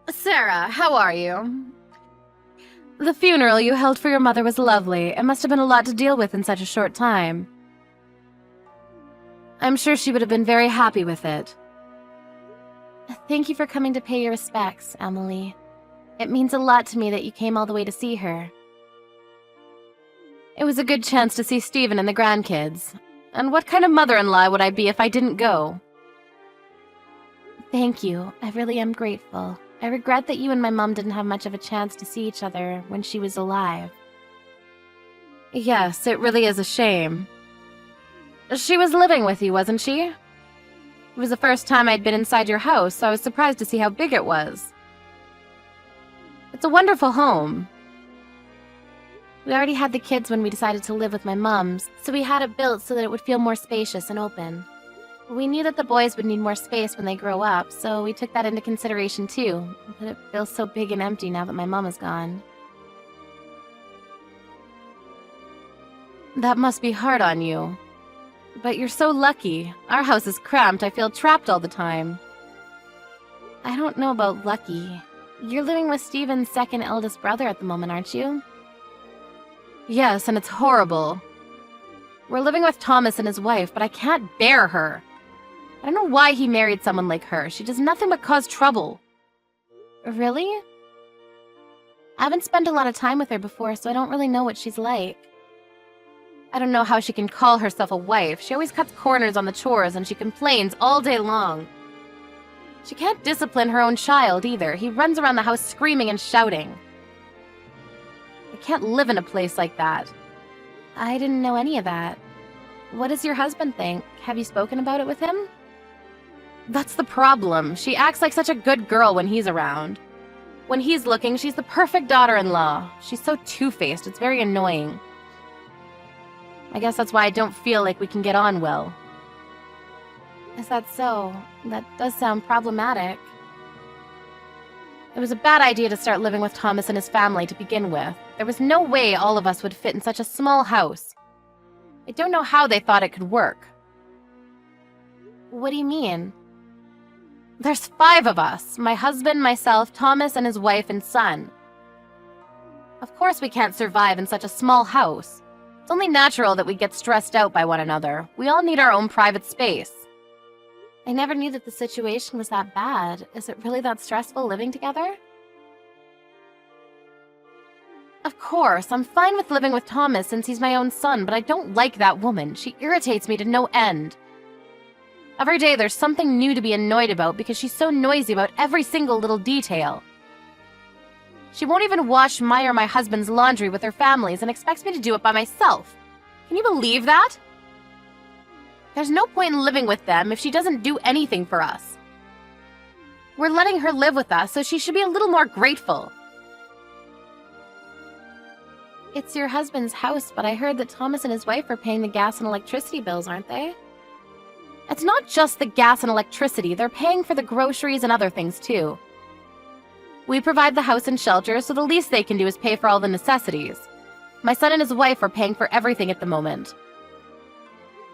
Sarah, how are you? The funeral you held for your mother was lovely. It must have been a lot to deal with in such a short time. I'm sure she would have been very happy with it. Thank you for coming to pay your respects, Emily. It means a lot to me that you came all the way to see her. It was a good chance to see Stephen and the grandkids. And what kind of mother-in-law would I be if I didn't go? Thank you. I really am grateful. I regret that you and my mom didn't have much of a chance to see each other when she was alive. Yes, it really is a shame. She was living with you, wasn't she? It was the first time I'd been inside your house, so I was surprised to see how big it was. It's a wonderful home. We already had the kids when we decided to live with my mom's, so we had it built so that it would feel more spacious and open. We knew that the boys would need more space when they grow up, so we took that into consideration too, but it feels so big and empty now that my mom is gone. That must be hard on you. But you're so lucky. Our house is cramped. I feel trapped all the time. I don't know about lucky. You're living with Stephen's second eldest brother at the moment, aren't you? Yes, and it's horrible. We're living with Thomas and his wife, but I can't bear her. I don't know why he married someone like her. She does nothing but cause trouble. Really? I haven't spent a lot of time with her before, so I don't really know what she's like. I don't know how she can call herself a wife. She always cuts corners on the chores and she complains all day long. She can't discipline her own child either. He runs around the house screaming and shouting. I can't live in a place like that. I didn't know any of that. What does your husband think? Have you spoken about it with him? That's the problem. She acts like such a good girl when he's around. When he's looking, she's the perfect daughter-in-law. She's so two-faced, it's very annoying. I guess that's why I don't feel like we can get on well. Is that so? That does sound problematic. It was a bad idea to start living with Thomas and his family to begin with. There was no way all of us would fit in such a small house. I don't know how they thought it could work. What do you mean? There's 5 of us. My husband, myself, Thomas, and his wife and son. Of course we can't survive in such a small house. It's only natural that we get stressed out by one another. We all need our own private space. I never knew that the situation was that bad. Is it really that stressful living together? Of course, I'm fine with living with Thomas since he's my own son, but I don't like that woman. She irritates me to no end. Every day there's something new to be annoyed about because she's so noisy about every single little detail. She won't even wash my or my husband's laundry with her families and expects me to do it by myself. Can you believe that? There's no point in living with them if she doesn't do anything for us. We're letting her live with us, so she should be a little more grateful. It's your husband's house, but I heard that Thomas and his wife are paying the gas and electricity bills, aren't they? It's not just the gas and electricity. They're paying for the groceries and other things, too. We provide the house and shelter, so the least they can do is pay for all the necessities. My son and his wife are paying for everything at the moment.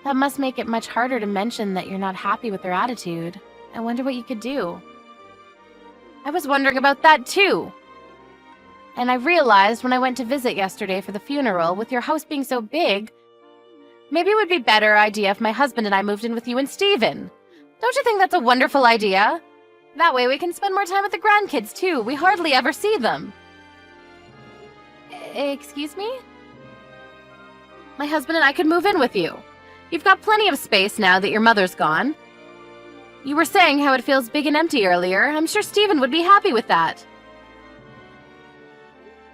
That must make it much harder to mention that you're not happy with their attitude. I wonder what you could do. I was wondering about that, too. And I realized when I went to visit yesterday for the funeral, with your house being so big, maybe it would be a better idea if my husband and I moved in with you and Stephen. Don't you think that's a wonderful idea? That way we can spend more time with the grandkids, too. We hardly ever see them. Excuse me? My husband and I could move in with you. You've got plenty of space now that your mother's gone. You were saying how it feels big and empty earlier. I'm sure Stephen would be happy with that.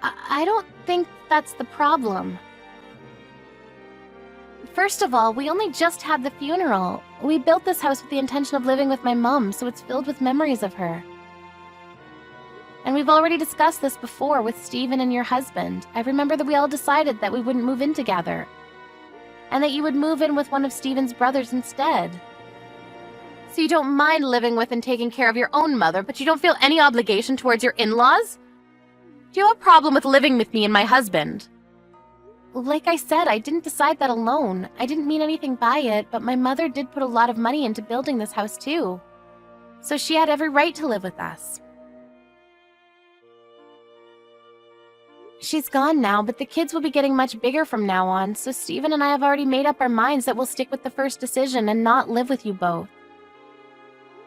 I don't think that's the problem. First of all, we only just had the funeral. We built this house with the intention of living with my mom, so it's filled with memories of her. And we've already discussed this before with Stephen and your husband. I remember that we all decided that we wouldn't move in together, and that you would move in with one of Stephen's brothers instead. So you don't mind living with and taking care of your own mother, but you don't feel any obligation towards your in-laws? Do you have a problem with living with me and my husband? Like I said, I didn't decide that alone. I didn't mean anything by it, but my mother did put a lot of money into building this house too. So she had every right to live with us. She's gone now, but the kids will be getting much bigger from now on, so Steven and I have already made up our minds that we'll stick with the first decision and not live with you both.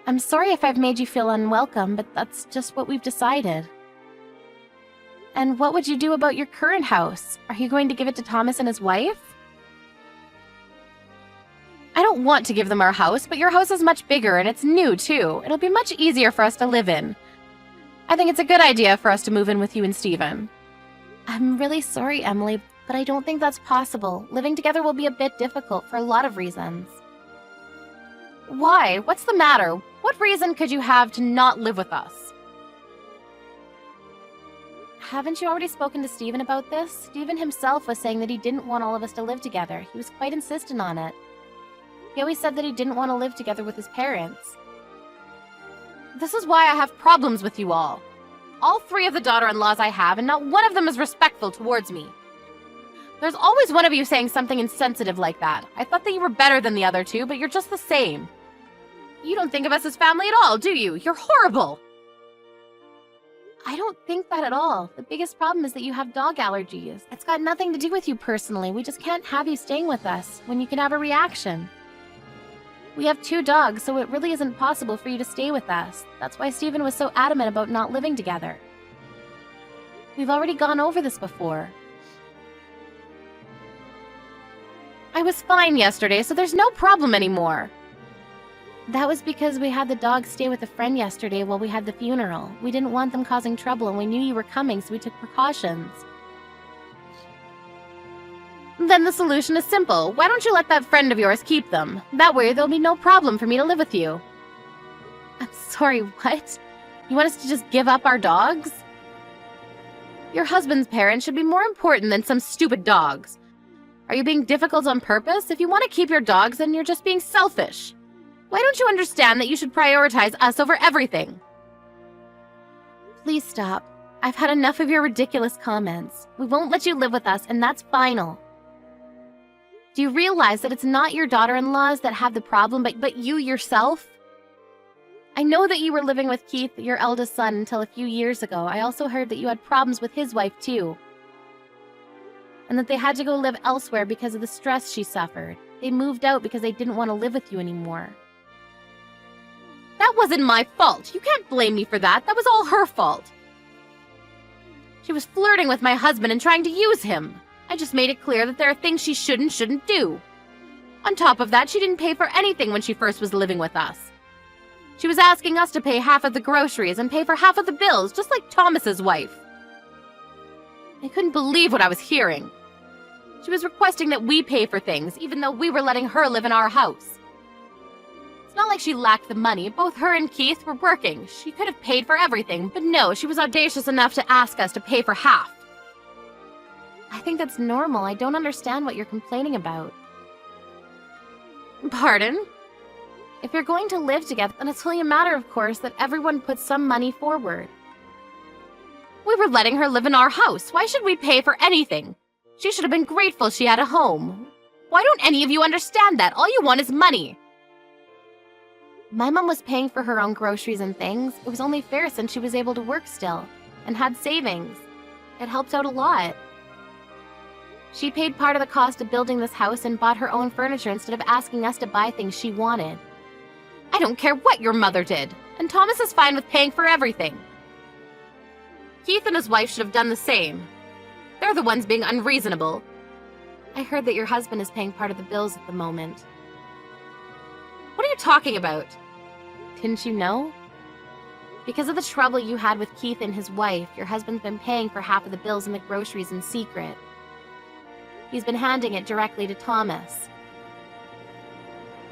I'm sorry if I've made you feel unwelcome, but that's just what we've decided. And what would you do about your current house? Are you going to give it to Thomas and his wife? I don't want to give them our house, but your house is much bigger and it's new too. It'll be much easier for us to live in. I think it's a good idea for us to move in with you and Steven. I'm really sorry, Emily, but I don't think that's possible. Living together will be a bit difficult for a lot of reasons. Why? What's the matter? What reason could you have to not live with us? Haven't you already spoken to Steven about this? Steven himself was saying that he didn't want all of us to live together. He was quite insistent on it. He always said that he didn't want to live together with his parents. This is why I have problems with you all. All 3 of the daughter-in-laws I have, and not one of them is respectful towards me. There's always one of you saying something insensitive like that. I thought that you were better than the other 2, but you're just the same. You don't think of us as family at all, do you? You're horrible! I don't think that at all. The biggest problem is that you have dog allergies. It's got nothing to do with you personally. We just can't have you staying with us when you can have a reaction. We have 2 dogs, so it really isn't possible for you to stay with us. That's why Steven was so adamant about not living together. We've already gone over this before. I was fine yesterday, so there's no problem anymore. That was because we had the dogs stay with a friend yesterday while we had the funeral. We didn't want them causing trouble, and we knew you were coming, so we took precautions. Then the solution is simple. Why don't you let that friend of yours keep them? That way there'll be no problem for me to live with you. I'm sorry, what? You want us to just give up our dogs? Your husband's parents should be more important than some stupid dogs. Are you being difficult on purpose? If you want to keep your dogs, then you're just being selfish. Why don't you understand that you should prioritize us over everything? Please stop. I've had enough of your ridiculous comments. We won't let you live with us, and that's final. Do you realize that it's not your daughter-in-laws that have the problem, but you yourself? I know that you were living with Keith, your eldest son, until a few years ago. I also heard that you had problems with his wife, too. And that they had to go live elsewhere because of the stress she suffered. They moved out because they didn't want to live with you anymore. That wasn't my fault. You can't blame me for that. That was all her fault. She was flirting with my husband and trying to use him. I just made it clear that there are things she shouldn't do. On top of that, she didn't pay for anything when she first was living with us. She was asking us to pay half of the groceries and pay for half of the bills, just like Thomas's wife. I couldn't believe what I was hearing. She was requesting that we pay for things, even though we were letting her live in our house. It's not like she lacked the money. Both her and Keith were working. She could have paid for everything, but no, she was audacious enough to ask us to pay for half. I think that's normal. I don't understand what you're complaining about. Pardon? If you're going to live together, then it's only a matter, of course, that everyone puts some money forward. We were letting her live in our house. Why should we pay for anything? She should have been grateful she had a home. Why don't any of you understand that? All you want is money. My mom was paying for her own groceries and things. It was only fair since she was able to work still and had savings. It helped out a lot. She paid part of the cost of building this house and bought her own furniture instead of asking us to buy things she wanted. I don't care what your mother did, and Thomas is fine with paying for everything. Keith and his wife should have done the same. They're the ones being unreasonable. I heard that your husband is paying part of the bills at the moment. What are you talking about? Didn't you know? Because of the trouble you had with Keith and his wife, your husband's been paying for half of the bills and the groceries in secret. He's been handing it directly to Thomas.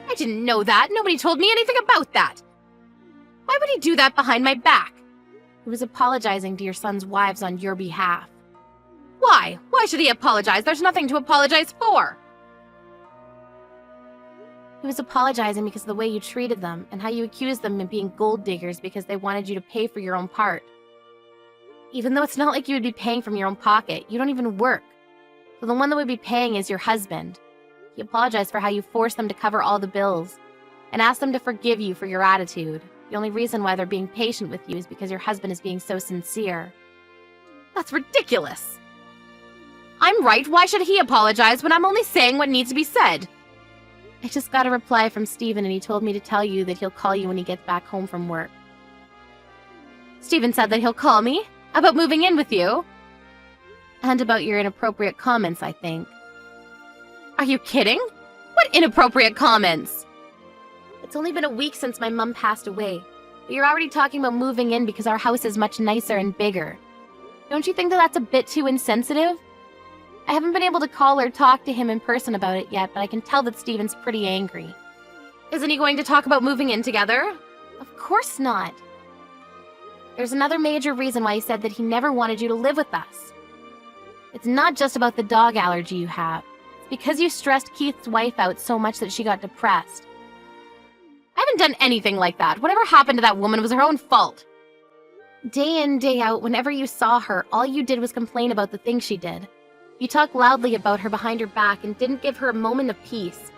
I didn't know that. Nobody told me anything about that. Why would he do that behind my back? He was apologizing to your son's wives on your behalf. Why? Why should he apologize? There's nothing to apologize for. He was apologizing because of the way you treated them and how you accused them of being gold diggers because they wanted you to pay for your own part. Even though it's not like you would be paying from your own pocket, you don't even work. So the one that would be paying is your husband. He apologized for how you forced them to cover all the bills and asked them to forgive you for your attitude. The only reason why they're being patient with you is because your husband is being so sincere. That's ridiculous. I'm right. Why should he apologize when I'm only saying what needs to be said? I just got a reply from Steven and he told me to tell you that he'll call you when he gets back home from work. Steven said that he'll call me? About moving in with you? And about your inappropriate comments, I think. Are you kidding? What inappropriate comments? It's only been a week since my mom passed away, but you're already talking about moving in because our house is much nicer and bigger. Don't you think that that's a bit too insensitive? I haven't been able to call or talk to him in person about it yet, but I can tell that Steven's pretty angry. Isn't he going to talk about moving in together? Of course not. There's another major reason why he said that he never wanted you to live with us. It's not just about the dog allergy you have. It's because you stressed Keith's wife out so much that she got depressed. I haven't done anything like that. Whatever happened to that woman was her own fault. Day in, day out, whenever you saw her, all you did was complain about the things she did. You talked loudly about her behind her back and didn't give her a moment of peace.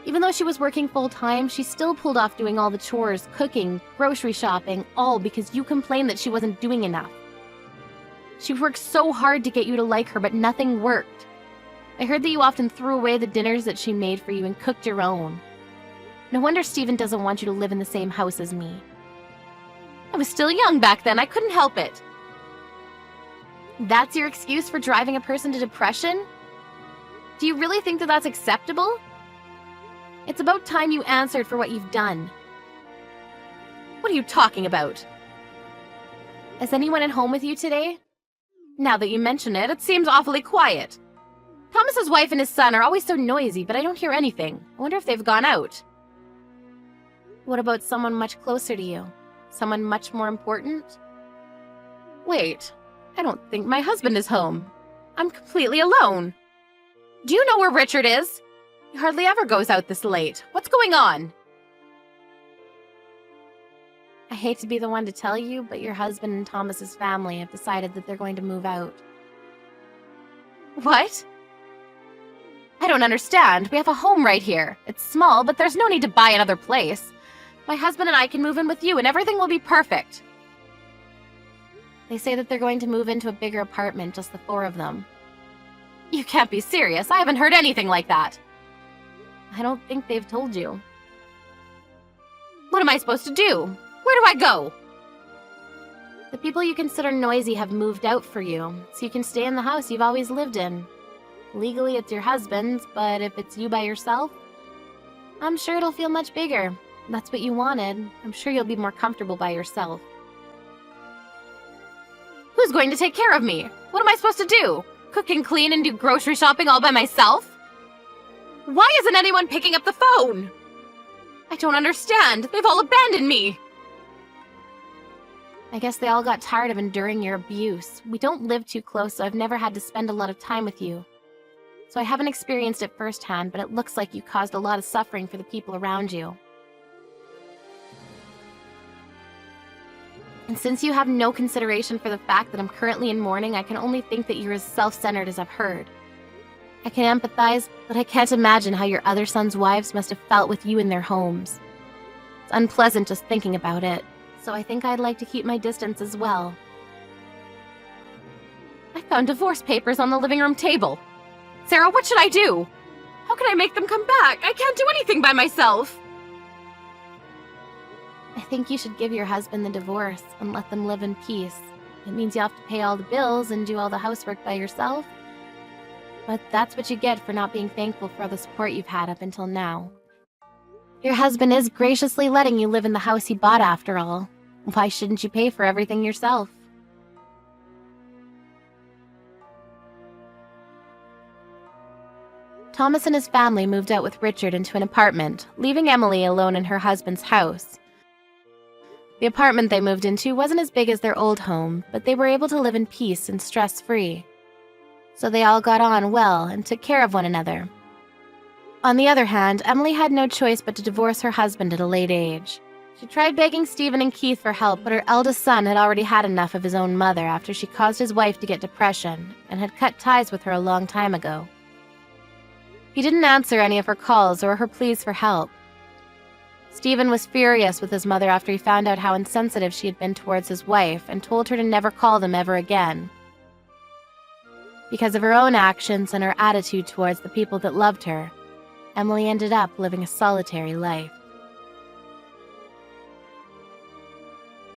Even though she was working full-time, she still pulled off doing all the chores, cooking, grocery shopping, all because you complained that she wasn't doing enough. She worked so hard to get you to like her, but nothing worked. I heard that you often threw away the dinners that she made for you and cooked your own. No wonder Steven doesn't want you to live in the same house as me. I was still young back then, I couldn't help it. That's your excuse for driving a person to depression? Do you really think that that's acceptable? It's about time you answered for what you've done. What are you talking about? Is anyone at home with you today? Now that you mention it, it seems awfully quiet. Thomas's wife and his son are always so noisy, but I don't hear anything. I wonder if they've gone out. What about someone much closer to you? Someone much more important? Wait, I don't think my husband is home. I'm completely alone. Do you know where Richard is? He hardly ever goes out this late. What's going on? I hate to be the one to tell you, but your husband and Thomas's family have decided that they're going to move out. What? I don't understand. We have a home right here. It's small, but there's no need to buy another place. My husband and I can move in with you, and everything will be perfect. They say that they're going to move into a bigger apartment, just the four of them. You can't be serious. I haven't heard anything like that. I don't think they've told you. What am I supposed to do? Where do I go? The people you consider noisy have moved out for you, so you can stay in the house you've always lived in. Legally, it's your husband's, but if it's you by yourself, I'm sure it'll feel much bigger. That's what you wanted. I'm sure you'll be more comfortable by yourself. Who's going to take care of me? What am I supposed to do? Cook and clean and do grocery shopping all by myself? Why isn't anyone picking up the phone? I don't understand. They've all abandoned me. I guess they all got tired of enduring your abuse. We don't live too close, so I've never had to spend a lot of time with you. So I haven't experienced it firsthand, but it looks like you caused a lot of suffering for the people around you. And since you have no consideration for the fact that I'm currently in mourning, I can only think that you're as self-centered as I've heard. I can empathize, but I can't imagine how your other sons' wives must have felt with you in their homes. It's unpleasant just thinking about it, so I think I'd like to keep my distance as well. I found divorce papers on the living room table. Sarah, what should I do? How can I make them come back? I can't do anything by myself. I think you should give your husband the divorce and let them live in peace. It means you have to pay all the bills and do all the housework by yourself. But that's what you get for not being thankful for all the support you've had up until now. Your husband is graciously letting you live in the house he bought after all. Why shouldn't you pay for everything yourself? Thomas and his family moved out with Richard into an apartment, leaving Emily alone in her husband's house. The apartment they moved into wasn't as big as their old home, but they were able to live in peace and stress-free. So they all got on well and took care of one another. On the other hand, Emily had no choice but to divorce her husband at a late age. She tried begging Stephen and Keith for help, but her eldest son had already had enough of his own mother after she caused his wife to get depression and had cut ties with her a long time ago. He didn't answer any of her calls or her pleas for help. Stephen was furious with his mother after he found out how insensitive she had been towards his wife and told her to never call them ever again. Because of her own actions and her attitude towards the people that loved her, Emily ended up living a solitary life.